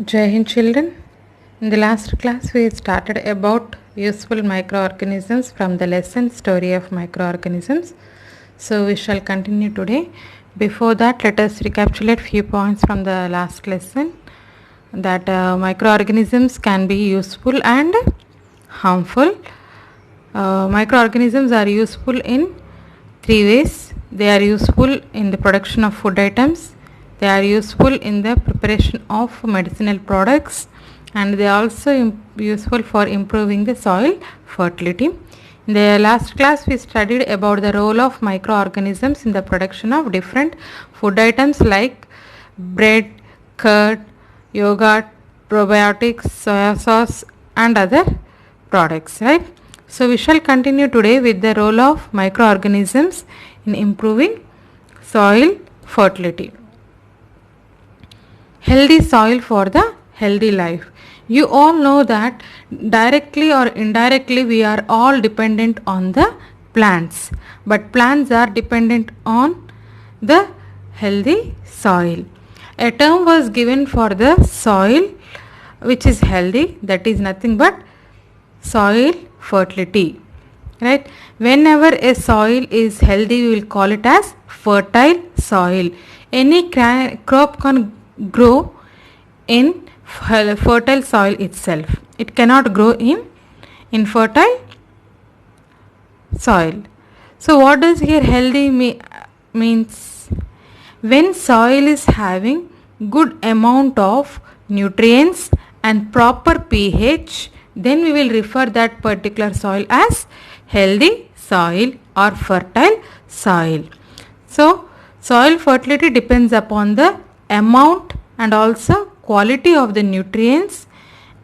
Jai Hind children. In the last class we started about useful microorganisms from the lesson story of microorganisms. So we shall continue today. Before that, let us recapitulate few points from the last lesson that microorganisms can be useful and harmful. Microorganisms are useful in three ways. They are useful in the production of food items, they are useful in the preparation of medicinal products, and they are also useful for improving the soil fertility. In the last class we studied about the role of microorganisms in the production of different food items like bread, curd, yogurt, probiotics, soya sauce and other products, right? So we shall continue today with the role of microorganisms in improving soil fertility. Healthy soil for the healthy life. You all know that directly or indirectly we are all dependent on the plants, but plants are dependent on the healthy soil. A term was given for the soil which is healthy, that is nothing but soil fertility, right? Whenever a soil is healthy we will call it as fertile soil. Any crop can grow in fertile soil itself. It cannot grow in infertile soil. So what does here healthy means? When soil is having good amount of nutrients and proper pH, then we will refer that particular soil as healthy soil or fertile soil. So soil fertility depends upon the amount and also quality of the nutrients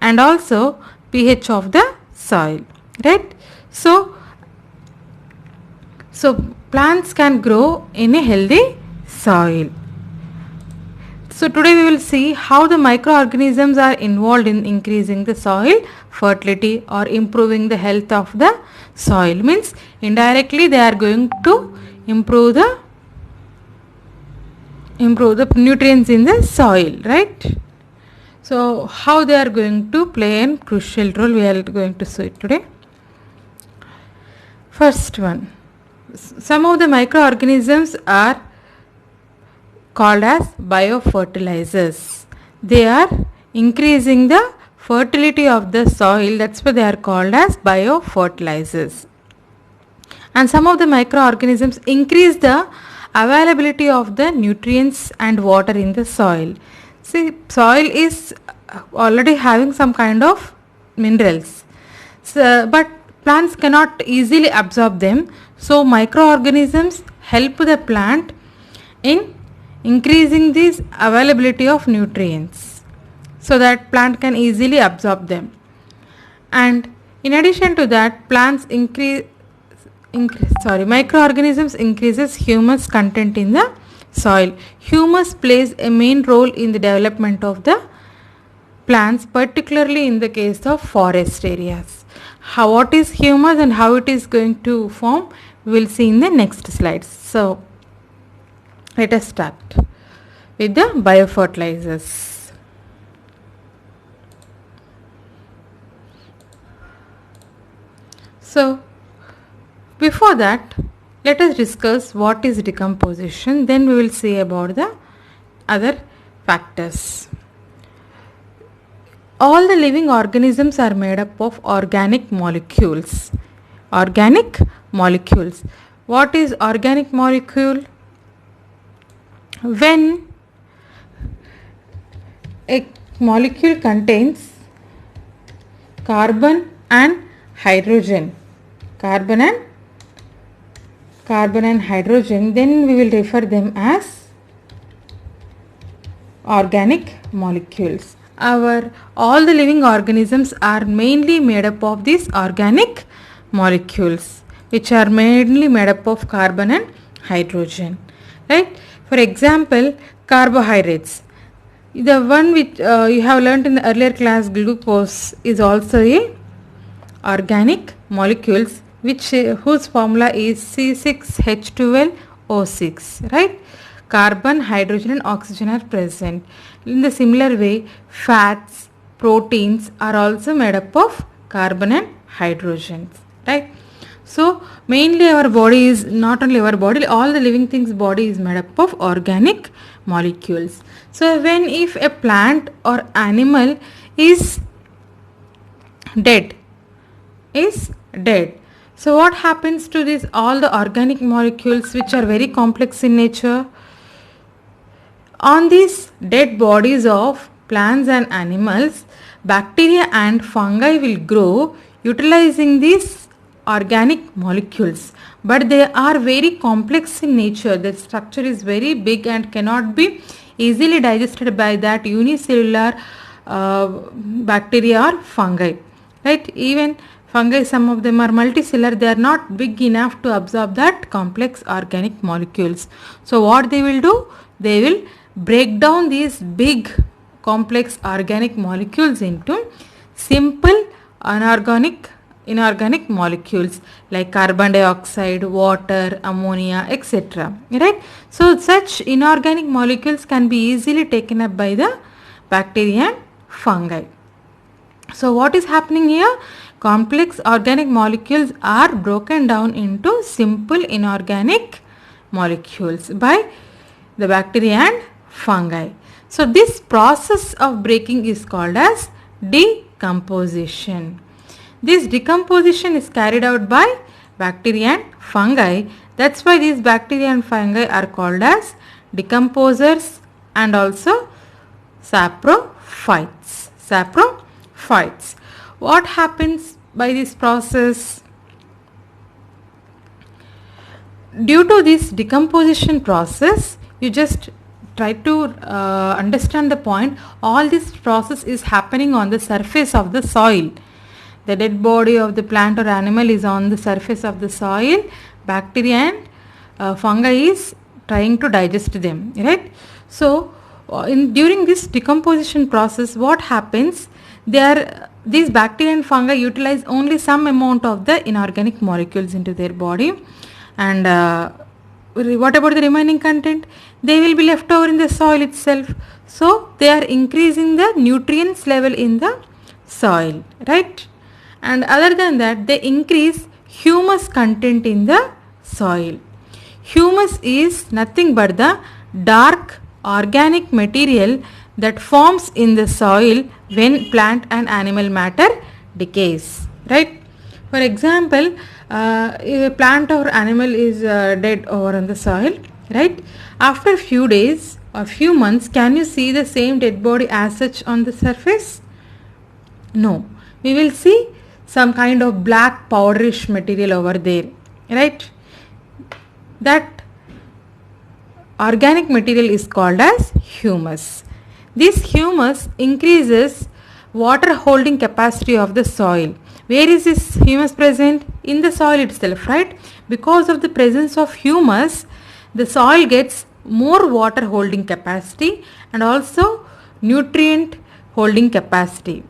and also pH of the soil, right? So plants can grow in a healthy soil. So today we will see how the microorganisms are involved in increasing the soil fertility or improving the health of the soil. Means indirectly they are going to improve the nutrients in the soil, right? So how they are going to play a crucial role, we are going to see it today. First one, some of the microorganisms are called as biofertilizers. They are increasing the fertility of the soil, that's why they are called as biofertilizers. And some of the microorganisms increase the availability of the nutrients and water in the soil. See, soil is already having some kind of minerals, but plants cannot easily absorb them. So microorganisms help the plant in increasing this availability of nutrients so that plant can easily absorb them. And in addition to that, microorganisms increases humus content in the soil. Humus plays a main role in the development of the plants, particularly in the case of forest areas. What is humus and how it is going to form, we will see in the next slides. So let us start with the biofertilizers. So before that, let us discuss what is decomposition, then we will see about the other factors. All the living organisms are made up of organic molecules. Organic molecules. What is organic molecule? When a molecule contains carbon and hydrogen, carbon and hydrogen, then we will refer them as organic molecules. All the living organisms are mainly made up of these organic molecules, which are mainly made up of carbon and hydrogen, right? For example, carbohydrates. The one which you have learnt in the earlier class, glucose, is also a organic molecules whose formula is C6H12O6, right? carbon, hydrogen and oxygen are present. In the similar way, fats, proteins are also made up of carbon and hydrogens, right? So mainly our body is, not only our body, all the living things body is made up of organic molecules. So when if a plant or animal is dead, so what happens to this all the organic molecules which are very complex in nature? On these dead bodies of plants and animals, bacteria and fungi will grow utilizing these organic molecules, but they are very complex in nature. The structure is very big and cannot be easily digested by that unicellular bacteria or fungi, right? Even fungi, some of them are multicellular, they are not big enough to absorb that complex organic molecules. So what they will do, they will break down these big complex organic molecules into simple inorganic molecules like carbon dioxide, water, ammonia, etc. Right? So such inorganic molecules can be easily taken up by the bacteria and fungi. So what is happening here? Complex organic molecules are broken down into simple inorganic molecules by the bacteria and fungi. So this process of breaking is called as decomposition. This decomposition is carried out by bacteria and fungi. That's why these bacteria and fungi are called as decomposers and also saprophytes. Saprophytes. What happens by this process? Due to this decomposition process, you just try to understand the point. All this process is happening on the surface of the soil. The dead body of the plant or animal is on the surface of the soil. Bacteria and fungi is trying to digest them, right? So during this decomposition process, what happens? These bacteria and fungi utilize only some amount of the inorganic molecules into their body, and what about the remaining content? They will be left over in the soil itself. So they are increasing the nutrients level in the soil, right? And other than that, they increase humus content in the soil. Humus is nothing but the dark organic material that forms in the soil when plant and animal matter decays, right? For example, a plant or animal is dead over on the soil, right? After a few days or few months, can you see the same dead body as such on the surface? No. We will see some kind of black powderish material over there, right? That organic material is called as humus. This humus increases water holding capacity of the soil. Where is this humus present? In the soil itself, right? Because of the presence of humus, the soil gets more water holding capacity and also nutrient holding capacity,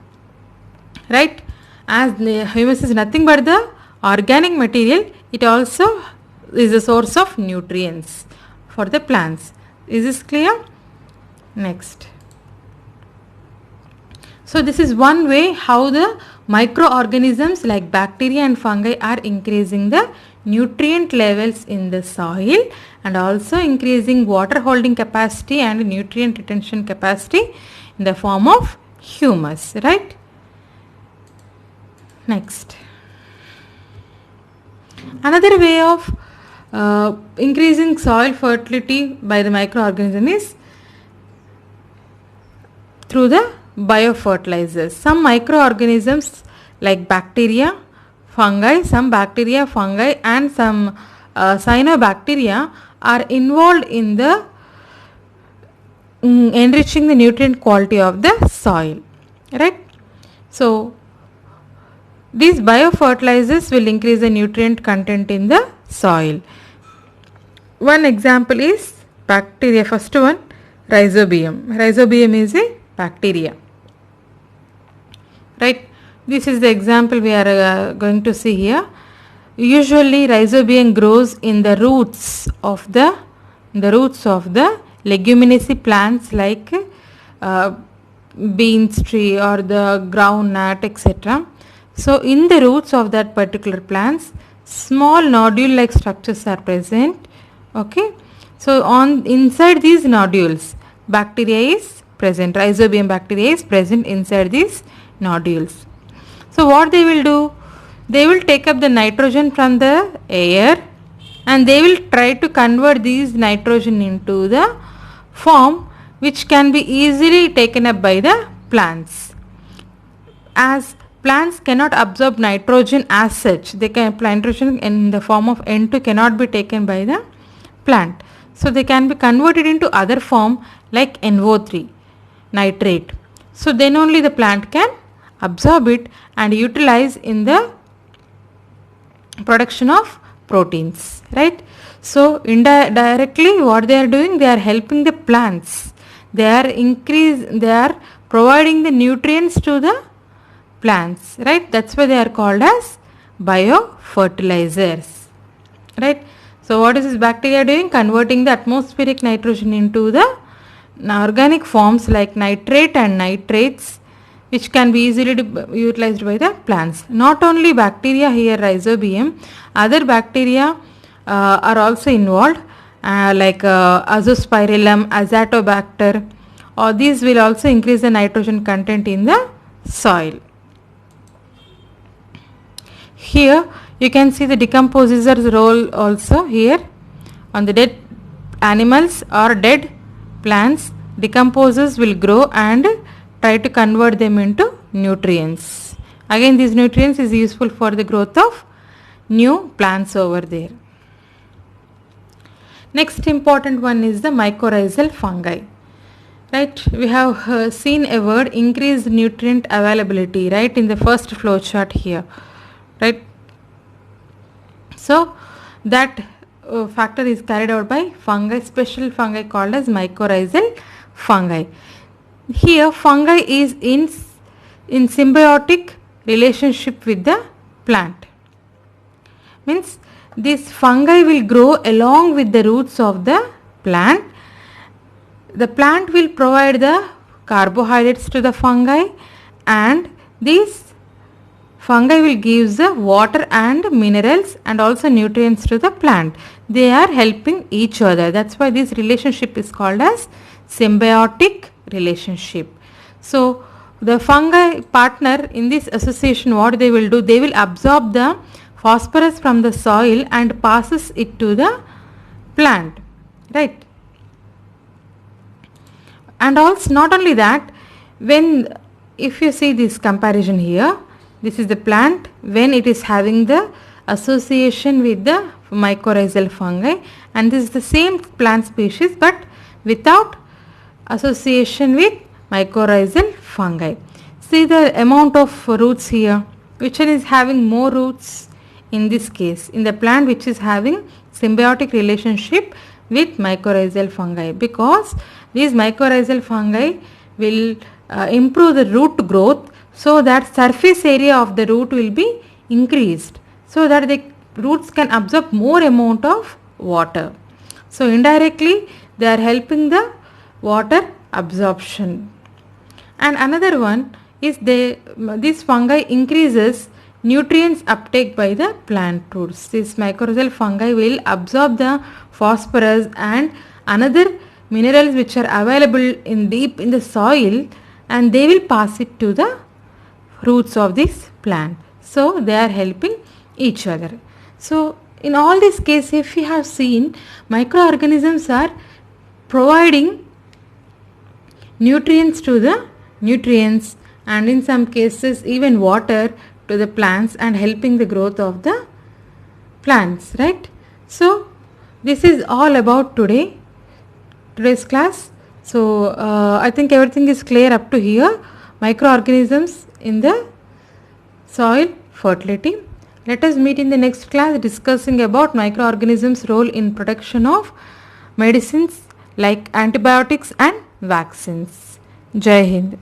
right? As the humus is nothing but the organic material, it also is a source of nutrients for the plants. Is this clear? Next. So this is one way how the microorganisms like bacteria and fungi are increasing the nutrient levels in the soil and also increasing water holding capacity and nutrient retention capacity in the form of humus, right? Next. Another way of increasing soil fertility by the microorganism is through the biofertilizers. Some microorganisms like bacteria, fungi, some bacteria, fungi and some cyanobacteria are involved in the enriching the nutrient quality of the soil, right? So these biofertilizers will increase the nutrient content in the soil. One example is bacteria. First one, Rhizobium. Rhizobium is a bacteria, right? This is the example we are going to see here. Usually Rhizobium grows in the roots of the the roots of the leguminous plants like beans tree or the groundnut, etc. So in the roots of that particular plants, small nodule like structures are present. Okay, so on inside these nodules, bacteria is present, rhizobium bacteria is present inside these nodules. So what they will do, they will take up the nitrogen from the air and they will try to convert these nitrogen into the form which can be easily taken up by the plants. As plants cannot absorb nitrogen as such, they can, nitrogen in the form of N2 cannot be taken by the plant. So they can be converted into other form like NO3, nitrate. So then only the plant can absorb it and utilize in the production of proteins, right? So indirectly what they are doing, they are helping the plants. They are providing the nutrients to the plants, right? That's why they are called as biofertilizers, right? So what is this bacteria doing? Converting the atmospheric nitrogen into the organic forms like nitrate and nitrates, which can be easily utilized by the plants. Not only bacteria here, rhizobium, other bacteria are also involved like azospirillum, azotobacter, or these will also increase the nitrogen content in the soil. Here you can see the decomposer's role also here. On the dead animals or dead plants, decomposers will grow and try to convert them into nutrients. Again, these nutrients is useful for the growth of new plants over there. Next important one is the mycorrhizal fungi. Right, we have seen a word increased nutrient availability, right, in the first flow chart here, right. So that factor is carried out by fungi, special fungi called as mycorrhizal fungi. Here fungi is in symbiotic relationship with the plant. Means this fungi will grow along with the roots of the plant. The plant will provide the carbohydrates to the fungi and these fungi will give the water and minerals and also nutrients to the plant. They are helping each other. That's why this relationship is called as symbiotic relationship. So the fungi partner in this association, what they will do, they will absorb the phosphorus from the soil and passes it to the plant, right. And also not only that, when if you see this comparison here, this is the plant when it is having the association with the mycorrhizal fungi, and this is the same plant species but without association with mycorrhizal fungi. See the amount of roots here, which one is having more roots in this case, in the plant which is having symbiotic relationship with mycorrhizal fungi, because these mycorrhizal fungi will improve the root growth so that surface area of the root will be increased so that the roots can absorb more amount of water. So indirectly they are helping the water absorption. And another one is this fungi increases nutrients uptake by the plant roots. This mycorrhizal fungi will absorb the phosphorus and another minerals which are available in deep in the soil, and they will pass it to the roots of this plant. So they are helping each other. So in all these cases, if you have seen, microorganisms are providing nutrients to the nutrients and in some cases even water to the plants and helping the growth of the plants, right. So this is all about today's class. So I think everything is clear up to here. Microorganisms in the soil fertility. Let us meet in the next class discussing about microorganisms' role in production of medicines like antibiotics and vaccines. Jai Hind.